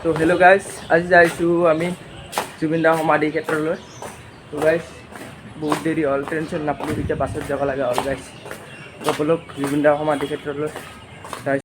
তো hello' guys, আজি যাইছোঁ আমি জুবিন দাৰ সমাধি ক্ষেত্ৰলৈ। তো গাইজ বহুত দেৰি হ'ল, ট্ৰেইন নাপালোঁ, এতিয়া বাছত যাব লগা হ'ল গাইজ। ব'লক জুবিন দাৰ সমাধি ক্ষেত্ৰলৈ যাই।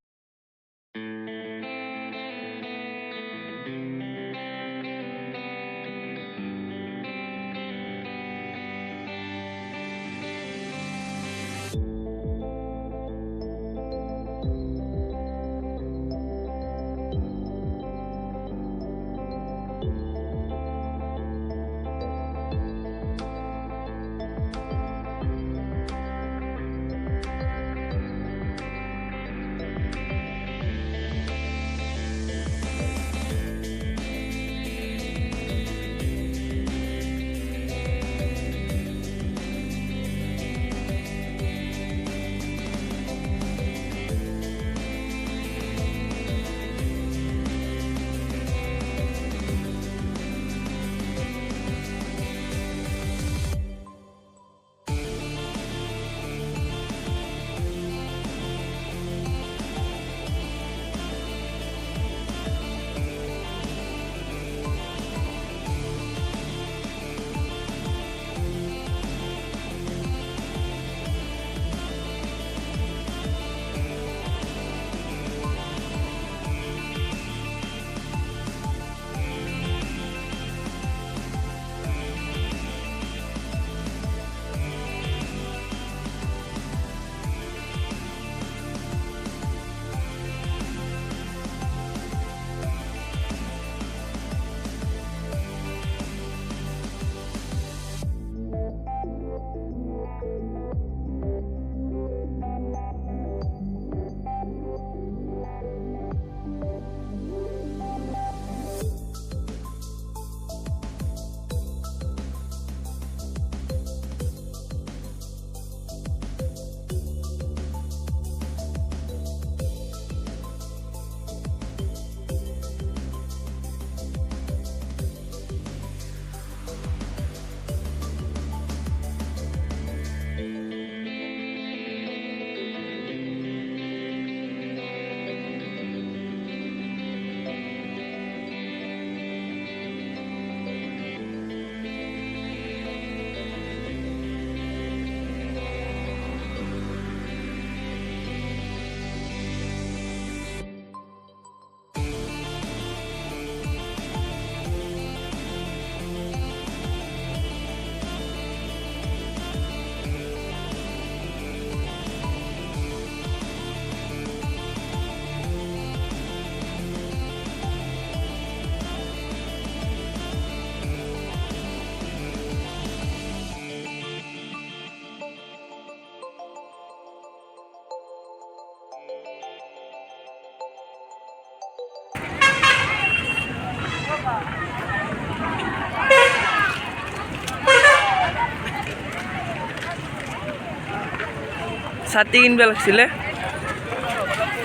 ছাতি কিনিব লাগিছিলে।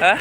হা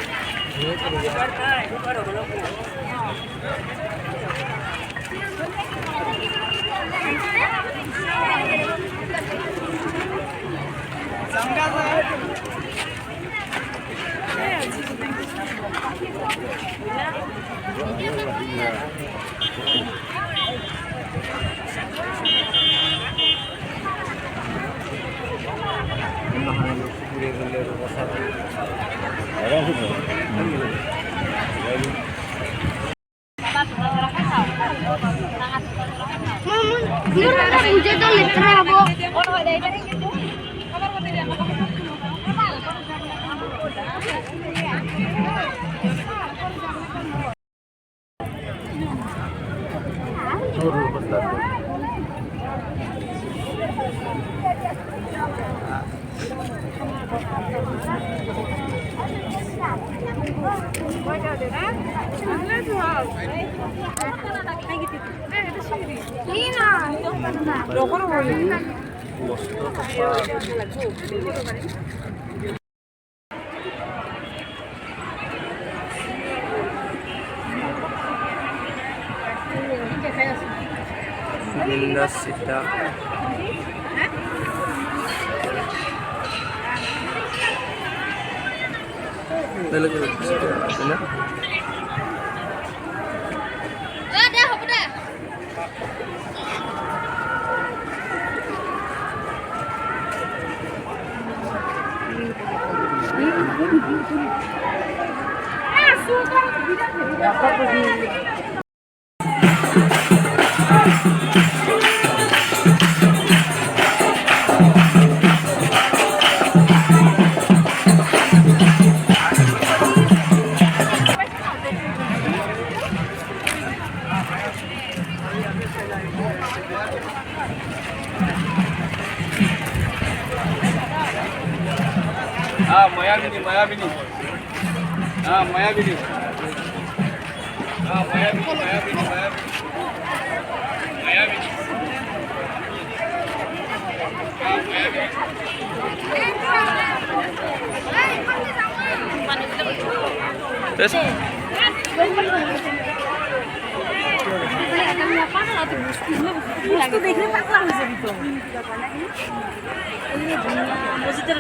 Linda Sita. Dale, মায়াবিনী মায়াবিনী মায়াবিনী মায়াবিনী মায়াবিনী মায়াবিনী terus Sita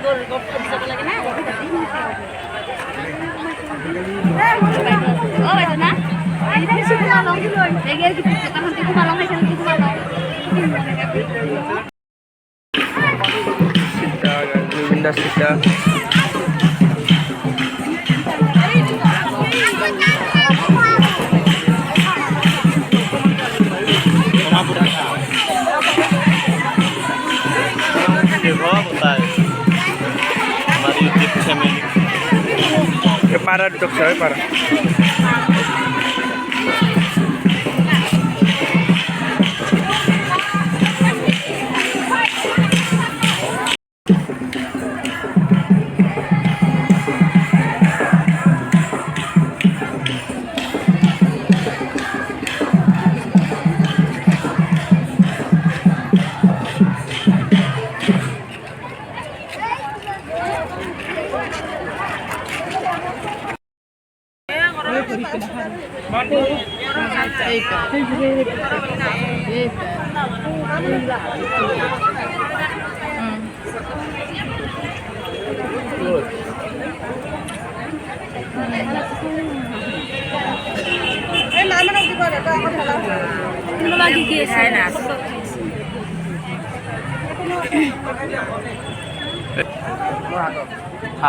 para duduk saya para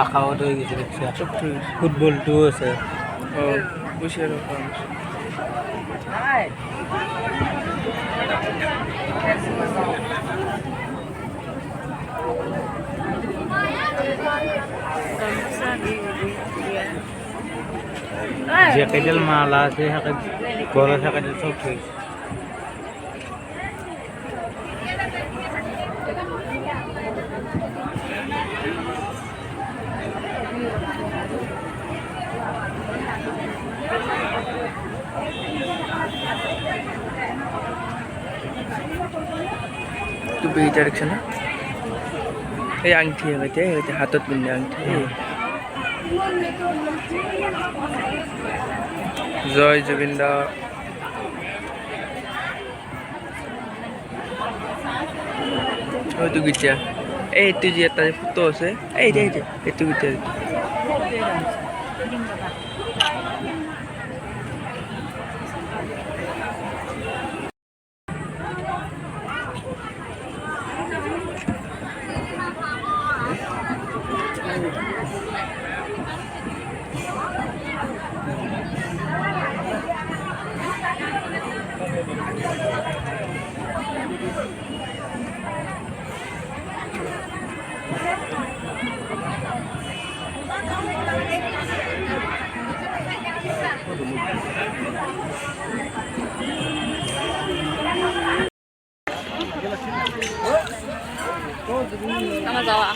খাও হৈ গৈছে দেখছা ফুটবলটো আছে বুঝি আৰু যে কেইডাল মালা আছে গলা থাকাডাল চব থৈ tu beli dari sana angti ya hatot punya angti Joy Jubinda oh itu gitu ya itu dia tadi foto sih dia itu gitu Sama Jawa.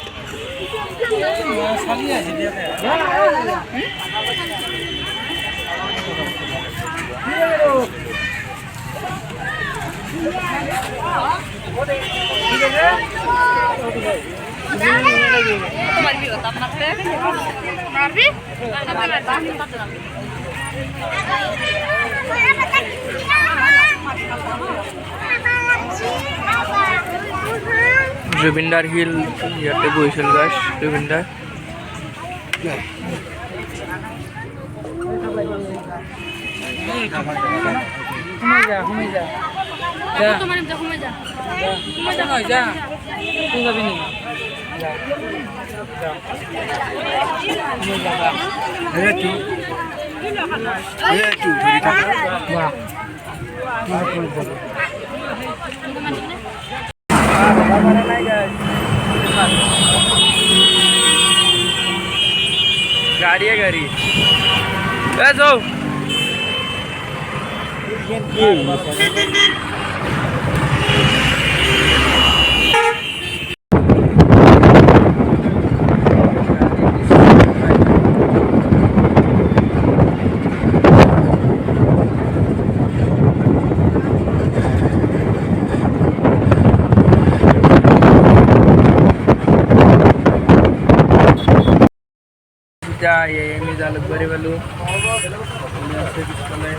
Jubindar Hill ইয়াতে গৈছিল গাইস জুবিনদাৰ ঘুমাই যা তোমার যা ঘুমাই যা নয় যা তুই যাবি নি যা যা ঘুমাই যা गाडी आहे घरी काय जाऊ मी झालं बरे वालू असं दिसतंय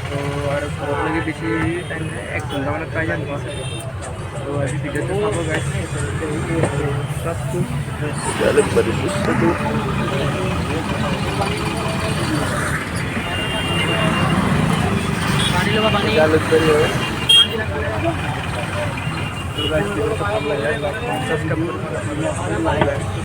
तो और लगे बेसी एक घंटा मानत पाहिजे तो अभी भिडिओ तो खाबो गाइस सब कुछ झालं बरे दिसतो झालं बरे तो गाइस भिडिओ तो खाबो गाइस सबस्क्राइब करा